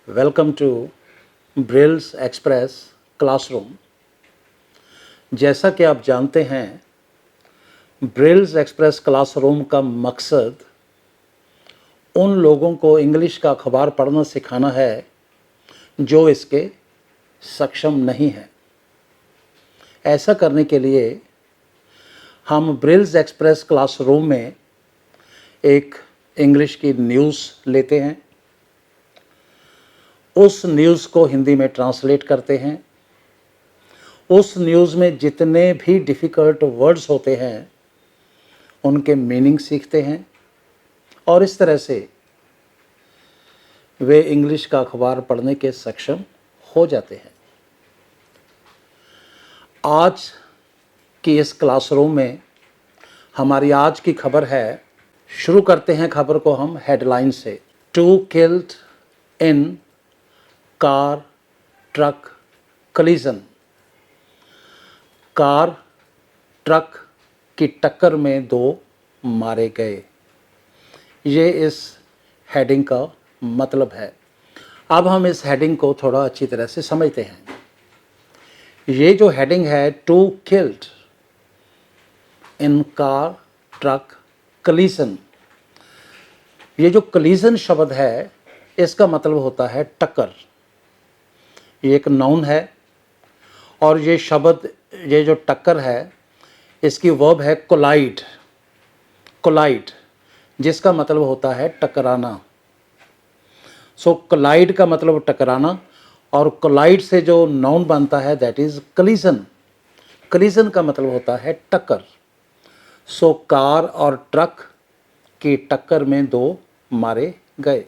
Welcome to Brills Express classroom. जैसा कि आप जानते हैं, ब्रिल्स एक्सप्रेस क्लासरूम का मकसद उन लोगों को इंग्लिश का अखबार पढ़ना सिखाना है जो इसके सक्षम नहीं हैं। ऐसा करने के लिए हम ब्रिल्स एक्सप्रेस क्लासरूम में एक इंग्लिश की न्यूज़ लेते हैं, उस न्यूज़ को हिंदी में ट्रांसलेट करते हैं, उस न्यूज़ में जितने भी डिफ़िकल्ट वर्ड्स होते हैं उनके मीनिंग सीखते हैं और इस तरह से वे इंग्लिश का अखबार पढ़ने के सक्षम हो जाते हैं। आज की इस क्लासरूम में हमारी आज की खबर है। शुरू करते हैं खबर को हम हेडलाइन से। 2 killed in car truck collision. Car truck की टक्कर में 2 मारे गए। ये इस हेडिंग का मतलब है। अब हम इस हेडिंग को थोड़ा अच्छी तरह से समझते हैं। ये जो हेडिंग है 2 killed इन कार ट्रक कलिजन, ये जो कलिजन शब्द है इसका मतलब होता है टक्कर। ये एक नाउन है और ये शब्द, ये जो टक्कर है इसकी वर्ब है कोलाइड। कोलाइड जिसका मतलब होता है टकराना। सो कोलाइड का मतलब टकराना और कोलाइड से जो नाउन बनता है दैट इज कलिजन। कलिजन का मतलब होता है टक्कर। सो कार और ट्रक की टक्कर में 2 मारे गए।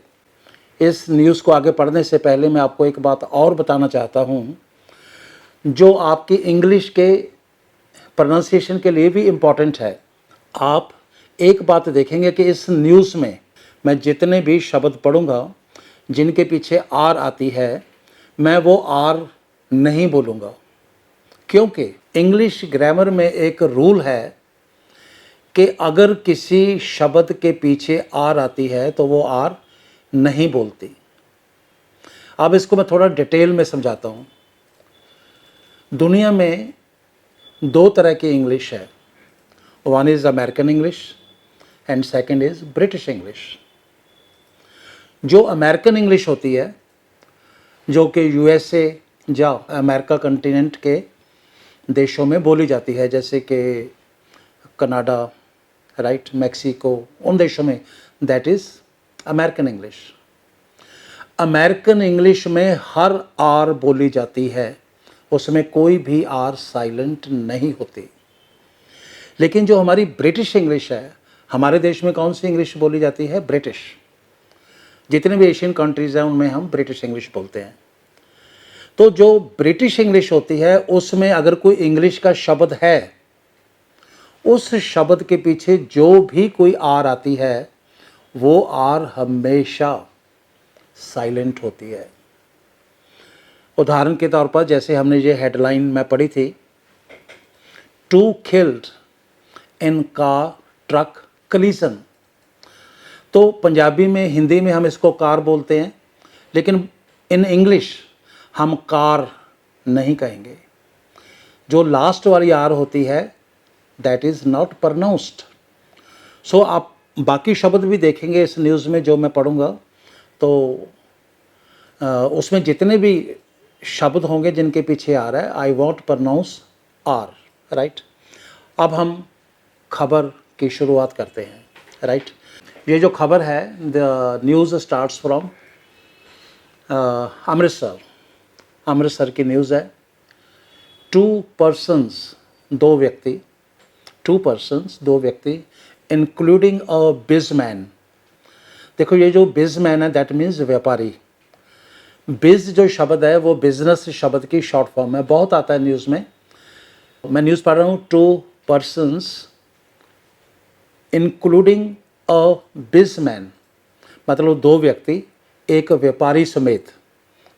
इस न्यूज़ को आगे पढ़ने से पहले मैं आपको एक बात और बताना चाहता हूँ जो आपकी इंग्लिश के प्रोनाउंसिएशन के लिए भी इम्पॉर्टेंट है। आप एक बात देखेंगे कि इस न्यूज़ में मैं जितने भी शब्द पढ़ूँगा जिनके पीछे आर आती है मैं वो आर नहीं बोलूँगा, क्योंकि इंग्लिश ग्रामर में एक रूल है कि अगर किसी शब्द के पीछे आर आती है तो वो आर नहीं बोलती। अब इसको मैं थोड़ा डिटेल में समझाता हूँ। दुनिया में 2 तरह की इंग्लिश है। One is American English and second is British English. जो अमेरिकन इंग्लिश होती है, जो कि यूएसए या अमेरिका कंटिनेंट के देशों में बोली जाती है, जैसे कि कनाडा, राइट, मैक्सिको, उन देशों में, that is American English. American English में हर आर बोली जाती है, उसमें कोई भी आर साइलेंट नहीं होती। लेकिन जो हमारी ब्रिटिश इंग्लिश है, हमारे देश में कौन सी इंग्लिश बोली जाती है? ब्रिटिश। जितने भी एशियन कंट्रीज़ हैं उनमें हम ब्रिटिश इंग्लिश बोलते हैं। तो जो ब्रिटिश इंग्लिश होती है उसमें अगर कोई इंग्लिश का शब्द है, उस शब्द के पीछे जो भी कोई आर आती है वो आर हमेशा साइलेंट होती है। उदाहरण के तौर पर जैसे हमने ये हेडलाइन में पढ़ी थी, 2 killed इन कार ट्रक कलिजन। तो पंजाबी में, हिंदी में हम इसको कार बोलते हैं, लेकिन इन इंग्लिश हम कार नहीं कहेंगे। जो लास्ट वाली आर होती है दैट इज़ नॉट प्रोनाउंस्ड। सो आप बाकी शब्द भी देखेंगे इस न्यूज़ में जो मैं पढ़ूंगा, तो उसमें जितने भी शब्द होंगे जिनके पीछे आ रहा है I won't pronounce R, right. अब हम खबर की शुरुआत करते हैं, राइट। ये जो खबर है, the news starts from Amritsar. Amritsar की न्यूज़ है। 2 persons, 2 व्यक्ति, 2 persons, 2 व्यक्ति, इंक्लूडिंग अ बिजमैन। देखो ये जो बिजमैन है दैट मीन्स व्यापारी। बिज जो शब्द है वो बिजनेस शब्द की शॉर्ट फॉर्म है, बहुत आता है न्यूज़ में। मैं न्यूज़ पढ़ रहा हूँ, 2 persons इंक्लूडिंग अ बिजमैन, मतलब 2 व्यक्ति एक व्यापारी समेत।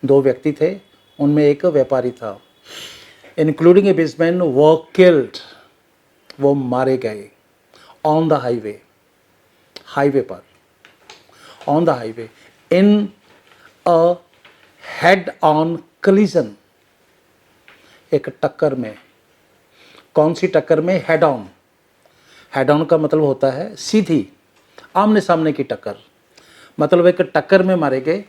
2 व्यक्ति थे, उनमें एक व्यापारी था। इंक्लूडिंग ए बिजमैन वो किल्ड, वो मारे गए। ऑन द हाईवे, हाईवे पर, on the highway, in a head on collision, एक टक्कर में। कौन सी टक्कर में? Head on. हेड ऑन का मतलब होता है सीधी, आमने सामने की टक्कर, मतलब एक टक्कर में मारे गए।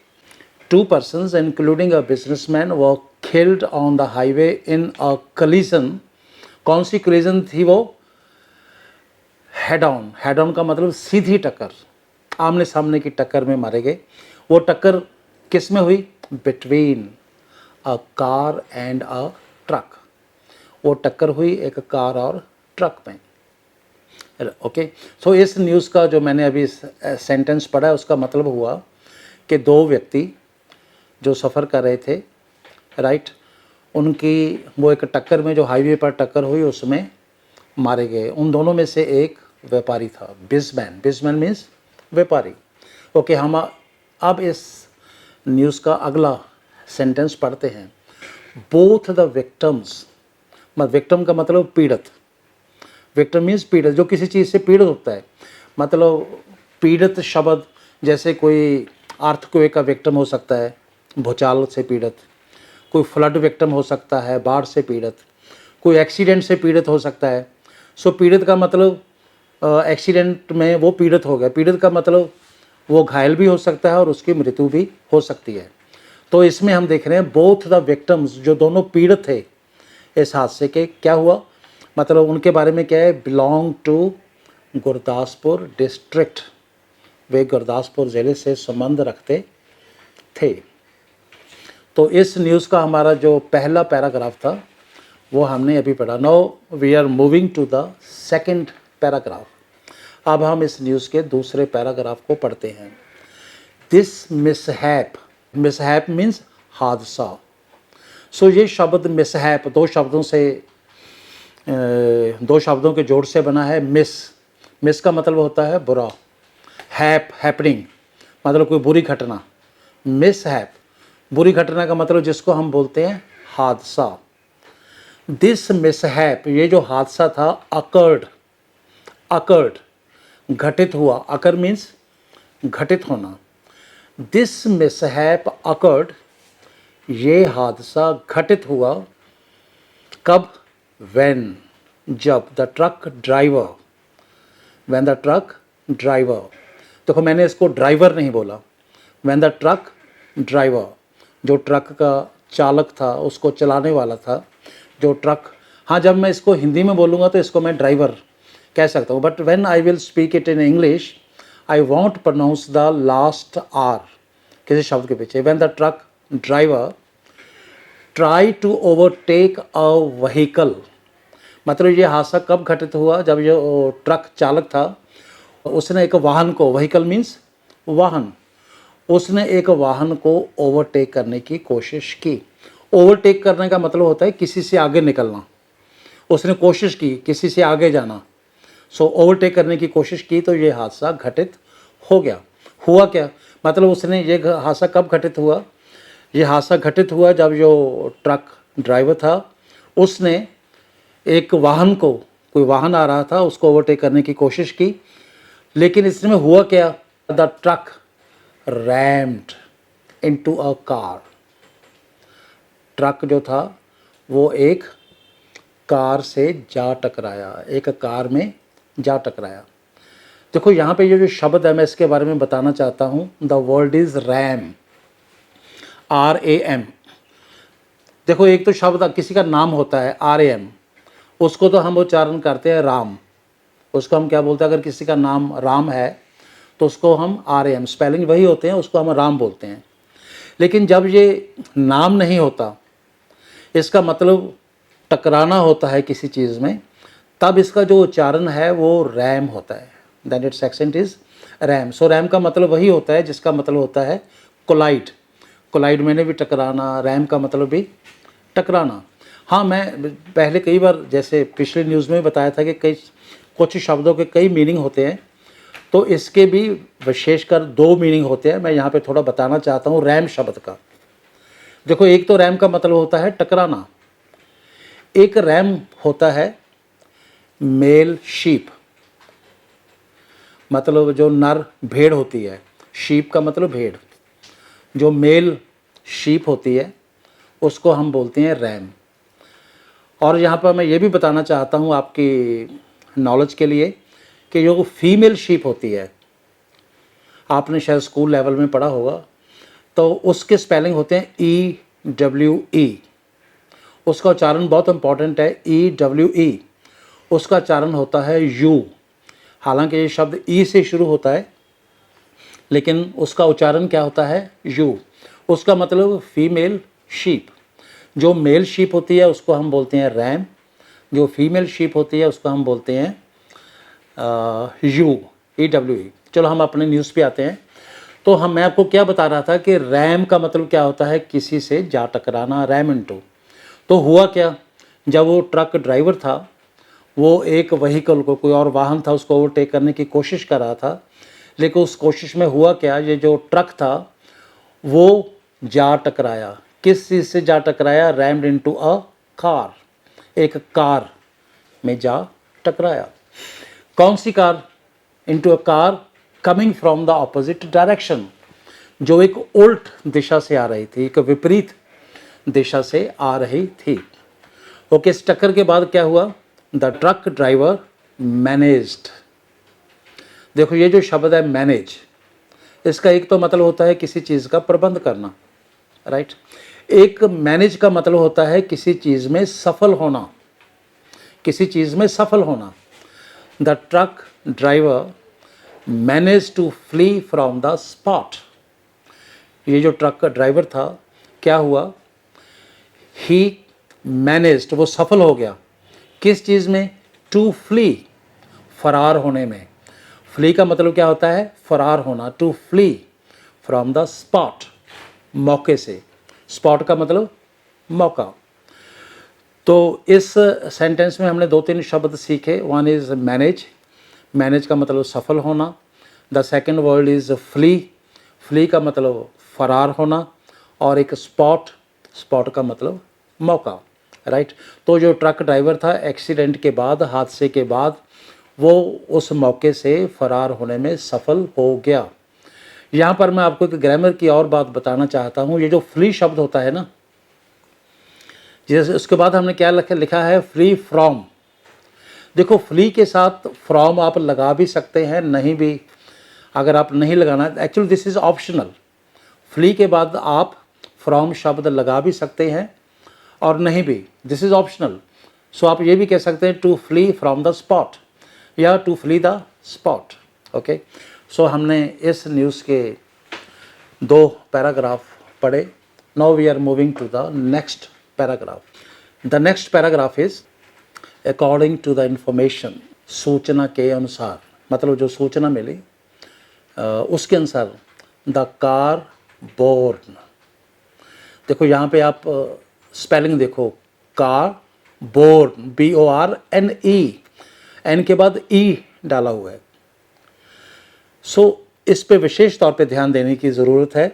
2 persons including a businessman were killed on the highway in a collision. कौन सी कलीजन थी वो? Head on. हेड ऑन का मतलब सीधी टक्कर, आमने सामने की टक्कर में मारे गए। वो टक्कर किस में हुई? Between a car and a truck. वो टक्कर हुई एक कार और ट्रक में। ओके, सो इस न्यूज़ का जो मैंने अभी सेंटेंस पढ़ा है उसका मतलब हुआ कि 2 व्यक्ति जो सफ़र कर रहे थे, राइट, उनकी वो एक टक्कर में, जो हाईवे पर टक्कर हुई उसमें मारे गए। उन दोनों में से एक व्यापारी था, बिजमैन। बिजमैन मीन्स व्यापारी। ओके, हम अब इस न्यूज़ का अगला सेंटेंस पढ़ते हैं। बोथ द विक्टम्स, विक्टिम का मतलब पीड़ित। विक्टिम मीन्स पीड़ित, जो किसी चीज़ से पीड़ित होता है। मतलब पीड़ित शब्द, जैसे कोई अर्थक्वेक का विक्टिम हो सकता है, भूचाल से पीड़ित। कोई फ्लड विक्टिम हो सकता है, बाढ़ से पीड़ित। कोई एक्सीडेंट से पीड़ित हो सकता है। सो पीड़ित का मतलब एक्सीडेंट में वो पीड़ित हो गया। पीड़ित का मतलब वो घायल भी हो सकता है और उसकी मृत्यु भी हो सकती है। तो इसमें हम देख रहे हैं बोथ द विक्टिम्स, जो दोनों पीड़ित थे इस हादसे के, क्या हुआ, मतलब उनके बारे में क्या है? Belong to Gurdaspur district. वे गुरदासपुर ज़िले से संबंध रखते थे। तो इस न्यूज़ का हमारा जो पहला पैराग्राफ था वो हमने अभी पढ़ा। Now we are moving to the second paragraph. अब हम इस न्यूज़ के दूसरे पैराग्राफ को पढ़ते हैं। दिस मिसहैप, मिसहैप मीन्स हादसा। सो ये शब्द मिसहैप दो शब्दों के जोड़ से बना है। मिस का मतलब होता है बुरा, हैपनिंग मतलब कोई बुरी घटना। मिसहैप, बुरी घटना का मतलब जिसको हम बोलते हैं हादसा। दिस मिसहैप, ये जो हादसा था, अकर्ड, घटित हुआ। अकर मीन्स घटित होना। दिस मिसहैप अकर्ड, ये हादसा घटित हुआ। कब? व्हेन, जब। The truck driver, when the truck driver, देखो मैंने इसको ड्राइवर नहीं बोला, व्हेन द ट्रक ड्राइवर, जो ट्रक का चालक था, उसको चलाने वाला था, जो ट्रक। हाँ, जब मैं इसको हिंदी में बोलूँगा तो इसको मैं ड्राइवर कह सकता हूँ, but when I will speak it in English I won't pronounce the last R किसी शब्द के पीछे। When the truck driver try to overtake a vehicle, मतलब ये हादसा कब घटित हुआ? जब ये ट्रक चालक था उसने एक वाहन को, व्हीकल मीन्स वाहन, उसने एक वाहन को ओवरटेक करने की कोशिश की। ओवरटेक करने का मतलब होता है किसी से आगे निकलना। उसने कोशिश की किसी से आगे जाना। सो ओवरटेक करने की कोशिश की तो ये हादसा घटित हो गया। हुआ क्या? मतलब उसने ये हादसा कब घटित हुआ? ये हादसा घटित हुआ जब जो ट्रक ड्राइवर था उसने एक वाहन को, कोई वाहन आ रहा था, उसको ओवरटेक करने की कोशिश की। लेकिन इसमें हुआ क्या? The truck rumped into a car. Truck जो था वो एक कार से जा टकराया, एक कार में जा टकराया। देखो यहाँ पे ये जो शब्द है मैं इसके बारे में बताना चाहता हूँ। The word is RAM, RAM। देखो एक तो शब्द किसी का नाम होता है RAM, उसको तो हम उच्चारण करते हैं राम। उसको हम क्या बोलते हैं? अगर किसी का नाम राम है तो उसको हम RM, स्पेलिंग वही होते हैं, उसको हम राम बोलते हैं। लेकिन जब ये नाम नहीं होता, इसका मतलब टकराना होता है किसी चीज़ में, तब इसका जो उच्चारण है वो रैम होता है। Then its accent is ram. So ram का मतलब वही होता है जिसका मतलब होता है कोलाइड। कोलाइड मैंने भी टकराना, रैम का मतलब भी टकराना। हाँ, मैं पहले कई बार, जैसे पिछले न्यूज़ में बताया था कि कुछ शब्दों के कई मीनिंग होते हैं, तो इसके भी विशेषकर 2 मीनिंग होते हैं। मैं यहाँ पे थोड़ा बताना चाहता हूँ रैम शब्द का। देखो एक तो रैम का मतलब होता है टकराना, एक रैम होता है मेल शीप, मतलब जो नर भेड़ होती है। शीप का मतलब भेड़। जो मेल शीप होती है उसको हम बोलते हैं रैम। और यहाँ पर मैं ये भी बताना चाहता हूँ आपकी नॉलेज के लिए कि जो फीमेल शीप होती है, आपने शायद स्कूल लेवल में पढ़ा होगा, तो उसके स्पेलिंग होते हैं EWE। उसका उच्चारण बहुत इंपॉर्टेंट है, EWE। उसका उच्चारण होता है यू। हालांकि ये शब्द ई से शुरू होता है लेकिन उसका उच्चारण क्या होता है, यू। उसका मतलब फीमेल शीप। जो मेल शीप होती है उसको हम बोलते हैं रैम, जो फीमेल शीप होती है उसको हम बोलते हैं EWE। चलो हम अपने न्यूज़ पे आते हैं। तो मैं आपको क्या बता रहा था कि रैम का मतलब क्या होता है, किसी से जा टकराना, रैम इनटू। तो हुआ क्या, जब वो ट्रक ड्राइवर था वो एक व्हीकल को, कोई और वाहन था, उसको ओवरटेक करने की कोशिश कर रहा था, लेकिन उस कोशिश में हुआ क्या, ये जो ट्रक था वो जा टकराया। किस चीज़ से जा टकराया, रैम्ड इनटू अ कार, एक कार में जा टकराया। कौन सी car, into a car coming from the opposite direction, जो एक उल्ट दिशा से आ रही थी, एक विपरीत दिशा से आ रही थी। ओके, इस टक्कर के बाद क्या हुआ, द ट्रक ड्राइवर मैनेज्ड। देखो ये जो शब्द है मैनेज, इसका एक तो मतलब होता है किसी चीज़ का प्रबंध करना, राइट। एक मैनेज का मतलब होता है किसी चीज़ में सफल होना, किसी चीज़ में सफल होना। The truck driver manage to flee from the spot. ये जो ट्रक का ड्राइवर था, क्या हुआ, ही मैनेज्ड, वो सफल हो गया किस चीज़ में, टू फ्ली, फरार होने में। फ्ली का मतलब क्या होता है, फरार होना, to flee from the spot, मौके से। स्पॉट का मतलब मौका। तो इस सेंटेंस में हमने 2-3 शब्द सीखे। वन इज़ मैनेज, मैनेज का मतलब सफल होना। The second word is flee, flee का मतलब फरार होना। और एक स्पॉट, स्पॉट का मतलब मौका, राइट। तो जो ट्रक ड्राइवर था, एक्सीडेंट के बाद, हादसे के बाद, वो उस मौके से फरार होने में सफल हो गया। यहाँ पर मैं आपको एक ग्रामर की और बात बताना चाहता हूँ। ये जो फ्ली शब्द होता है ना, जैसे उसके बाद हमने क्या लिखा है, फ्री फ्रॉम। देखो फ्ली के साथ फ्रॉम आप लगा भी सकते हैं, नहीं भी, अगर आप नहीं लगाना, actually this is optional. Flee के बाद आप फ्रॉम शब्द लगा भी सकते हैं और नहीं भी, दिस इज़ ऑप्शनल। सो आप ये भी कह सकते हैं to flee from the spot या to flee the spot. Okay, so हमने इस न्यूज़ के 2 पैराग्राफ पढ़े। Now we are moving to the next paragraph. The next paragraph is according to the information, सूचना के अनुसार, मतलब जो सूचना मिली उसके अनुसार। द कार बोर्न, देखो यहाँ पे आप स्पेलिंग देखो, कार बोर्न, BORNE, एन के बाद ई डाला हुआ है। सो इस पे विशेष तौर पे ध्यान देने की ज़रूरत है।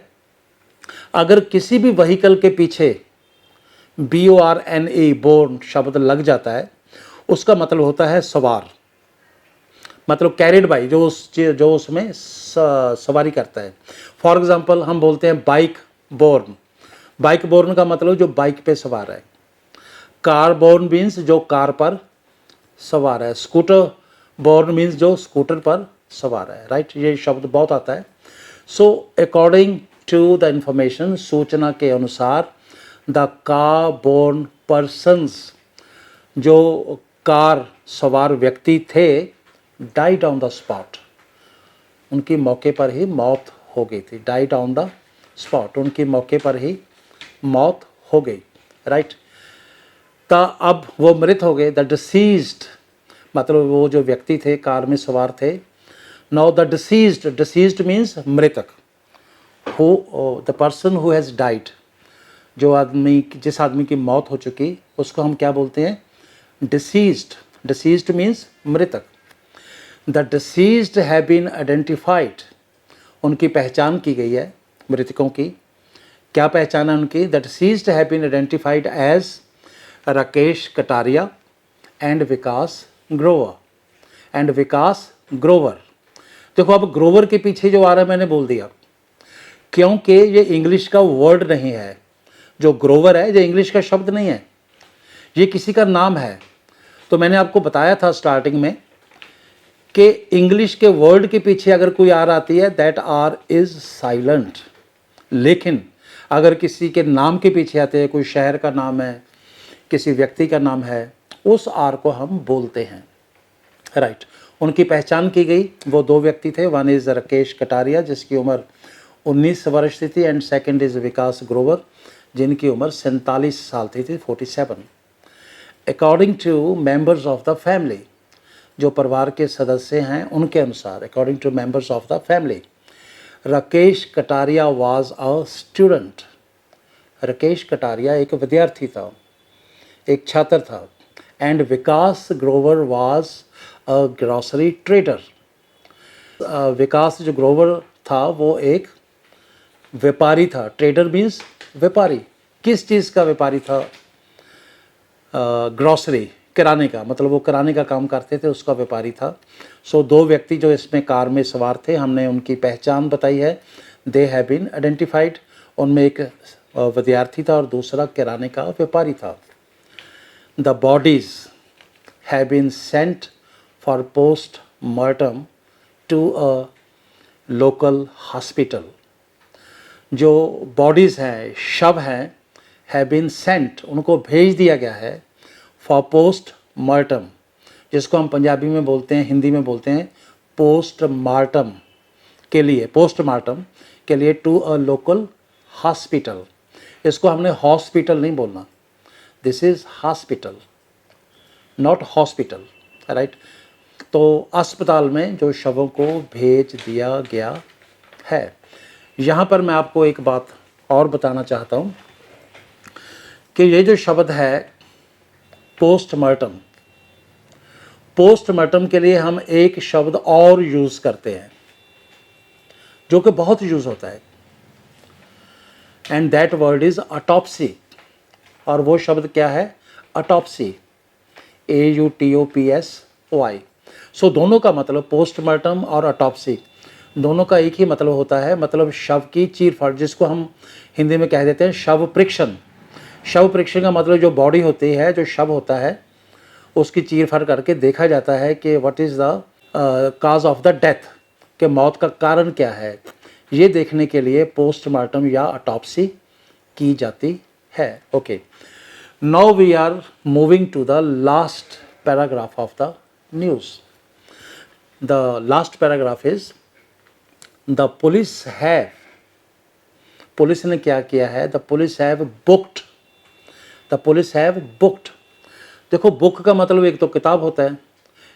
अगर किसी भी व्हीकल के पीछे BORNE, बोर्न शब्द लग जाता है, उसका मतलब होता है सवार, मतलब कैरिड बाई, जो उसमें सवारी करता है। फॉर एग्जांपल हम बोलते हैं बाइक बोर्न, बाइक बोर्न का मतलब जो बाइक पे सवार है। कार बोर्न मीन्स जो कार पर सवार है। स्कूटर बोर्न मीन्स जो स्कूटर पर सवार है, राइट। ये शब्द बहुत आता है। So according to the information, सूचना के अनुसार, द कार बोर्न पर्सन्स, जो कार सवार व्यक्ति थे, डाइड ऑन द स्पॉट, उनकी मौके पर ही मौत हो गई थी। डाइड ऑन द स्पॉट, उनकी मौके पर ही मौत हो गई, राइट। तो अब वो मृत हो गए। द डिसीज्ड, मतलब वो जो व्यक्ति थे कार में सवार थे। Now the deceased, deceased means मृतक। Who, the person who has died, जो आदमी, जिस आदमी की मौत हो चुकी, उसको हम क्या बोलते हैं, डिसीज्ड। डिसीज्ड मीन्स मृतक। The deceased have been identified, उनकी पहचान की गई है, मृतकों की। क्या पहचान है उनकी, the deceased have been identified as Rakesh Kataria and Vikas Grover, and Vikas Grover. देखो अब ग्रोवर के पीछे जो आ रहा है मैंने बोल दिया, क्योंकि ये इंग्लिश का वर्ड नहीं है। जो ग्रोवर है ये इंग्लिश का शब्द नहीं है, ये किसी का नाम है। तो मैंने आपको बताया था स्टार्टिंग में कि इंग्लिश के वर्ड के पीछे अगर कोई आर आती है दैट आर इज साइलेंट, लेकिन अगर किसी के नाम के पीछे आते हैं, कोई शहर का नाम है, किसी व्यक्ति का नाम है, उस आर को हम बोलते हैं। राइट। उनकी पहचान की गई, वो दो व्यक्ति थे। वन इज़ राकेश कटारिया जिसकी उम्र 19 वर्ष थी and second is Vikas Grover जिनकी उम्र 47 साल थी 47। According to members of the family, जो परिवार के सदस्य हैं उनके अनुसार, according to members of the family, Rakesh Kataria was a student. Rakesh Kataria एक विद्यार्थी था, एक छात्र था। And Vikas Grover was a grocery trader. Vikas जो ग्रोवर था वो एक व्यापारी था। ट्रेडर मीन्स व्यापारी। किस चीज़ का व्यापारी था? ग्रॉसरी, किराने का, मतलब वो किराने का काम करते थे, उसका व्यापारी था। सो दो व्यक्ति जो इसमें कार में सवार थे, हमने उनकी पहचान बताई है। They have been identified. उनमें एक विद्यार्थी था और दूसरा किराने का व्यापारी था। The bodies have been sent for postmortem to a local hospital. जो बॉडीज़ हैं, शव हैं, हैव बीन सेंट, उनको भेज दिया गया है फॉर पोस्टमार्टम, जिसको हम पंजाबी में बोलते हैं, हिंदी में बोलते हैं पोस्टमार्टम के लिए, पोस्टमार्टम के लिए टू अ लोकल हॉस्पिटल। इसको हमने हॉस्पिटल नहीं बोलना, this is hospital not hospital. Right. तो अस्पताल में जो शवों को भेज दिया गया है। यहाँ पर मैं आपको एक बात और बताना चाहता हूँ कि ये जो शब्द है पोस्टमार्टम, पोस्टमार्टम के लिए हम एक शब्द और यूज़ करते हैं जो कि बहुत यूज़ होता है, and that word is autopsy. और वो शब्द क्या है? Autopsy, AUTOPSY। सो दोनों का मतलब, पोस्टमार्टम और ऑटोप्सी, दोनों का एक ही मतलब होता है, मतलब शव की चीरफाड़, जिसको हम हिंदी में कह देते हैं शव परीक्षण। शव परीक्षण का मतलब जो बॉडी होती है, जो शव होता है, उसकी चीरफाड़ करके देखा जाता है कि what is the cause of the death, कि मौत का कारण क्या है। ये देखने के लिए पोस्टमार्टम या ऑटोप्सी की जाती है। Okay, now we are moving to the last paragraph of the news. The last paragraph is the police have, police ने क्या किया है? The police have booked, the police have booked. देखो, बुक का मतलब एक तो किताब होता है,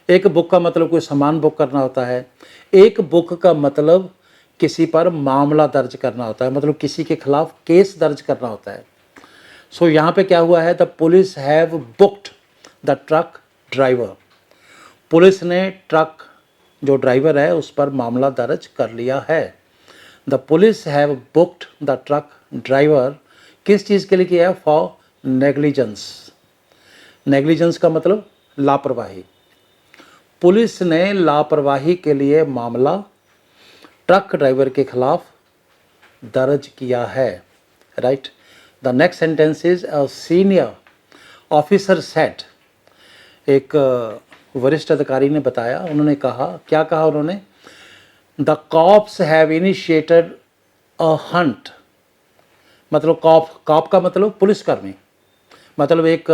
एक बुक का मतलब कोई सामान बुक करना होता है, एक बुक का मतलब किसी पर मामला दर्ज करना होता है, मतलब किसी के खिलाफ केस दर्ज करना होता है। सो यहाँ पे क्या हुआ है? The police have booked the truck driver. Police ने ट्रक जो ड्राइवर है उस पर मामला दर्ज कर लिया है। The police have booked the truck driver. किस चीज़ के लिए किया है? For negligence. नेग्लिजेंस का मतलब लापरवाही। पुलिस ने लापरवाही के लिए मामला ट्रक ड्राइवर के खिलाफ दर्ज किया है। Right. The next sentence is a senior officer set. एक वरिष्ठ अधिकारी ने बताया, उन्होंने कहा, क्या कहा उन्होंने? The cops have initiated a hunt. मतलब कॉप का मतलब पुलिसकर्मी। मतलब एक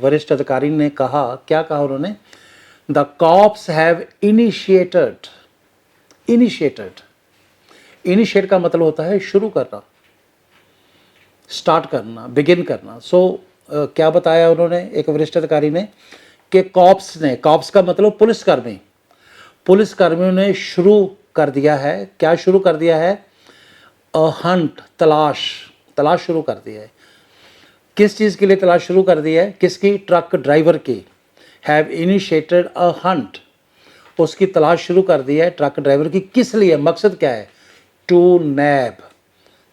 वरिष्ठ अधिकारी ने कहा, क्या कहा उन्होंने? The cops have initiated. Initiated, initiate का मतलब होता है शुरू करना, स्टार्ट करना, बिगिन करना। सो क्या बताया उन्होंने, एक वरिष्ठ अधिकारी ने, कि कॉप्स ने, कॉप्स का मतलब पुलिसकर्मी, पुलिसकर्मियों ने शुरू कर दिया है। क्या शुरू कर दिया है? अ हंट, तलाश, तलाश शुरू कर दी है। किस चीज़ के लिए तलाश शुरू कर दी है? किसकी? ट्रक ड्राइवर की। हैव इनिशिएटेड अ हंट, उसकी तलाश शुरू कर दी है ट्रक ड्राइवर की। किस लिए? मकसद क्या है? टू नैब,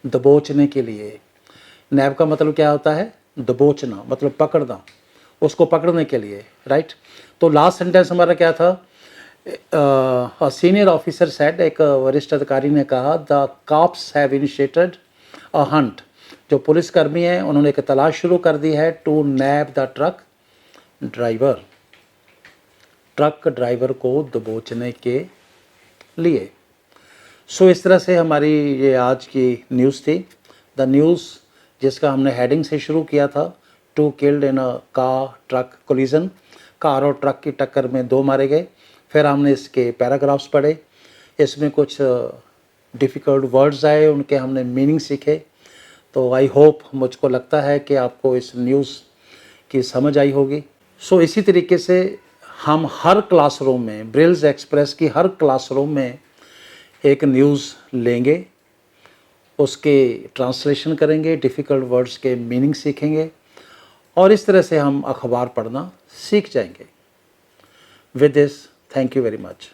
दबोचने के लिए। नैब का मतलब क्या होता है? दबोचना, मतलब पकड़ना, उसको पकड़ने के लिए। राइट। तो लास्ट सेंटेंस हमारा क्या था? सीनियर ऑफिसर सेड, एक वरिष्ठ अधिकारी ने कहा, the cops have initiated a hunt, जो पुलिसकर्मी हैं उन्होंने एक तलाश शुरू कर दी है, to nab the truck driver, truck driver को दबोचने के लिए। सो इस तरह से हमारी ये आज की न्यूज़ थी। द न्यूज़ जिसका हमने हेडिंग से शुरू किया था, 2 killed in a car truck collision, car और ट्रक की टक्कर में 2 मारे गए। फिर हमने इसके पैराग्राफ्स पढ़े, इसमें कुछ डिफ़िकल्ट वर्ड्स आए, उनके हमने मीनिंग सीखे। तो आई होप, मुझको लगता है कि आपको इस न्यूज़ की समझ आई होगी। सो इसी तरीके से हम हर क्लासरूम में, ब्रिल्स एक्सप्रेस की हर क्लासरूम में एक न्यूज़ लेंगे, उसके ट्रांसलेशन करेंगे, डिफ़िकल्ट वर्ड्स के मीनिंग सीखेंगे और इस तरह से हम अखबार पढ़ना सीख जाएंगे। With this, thank you very much.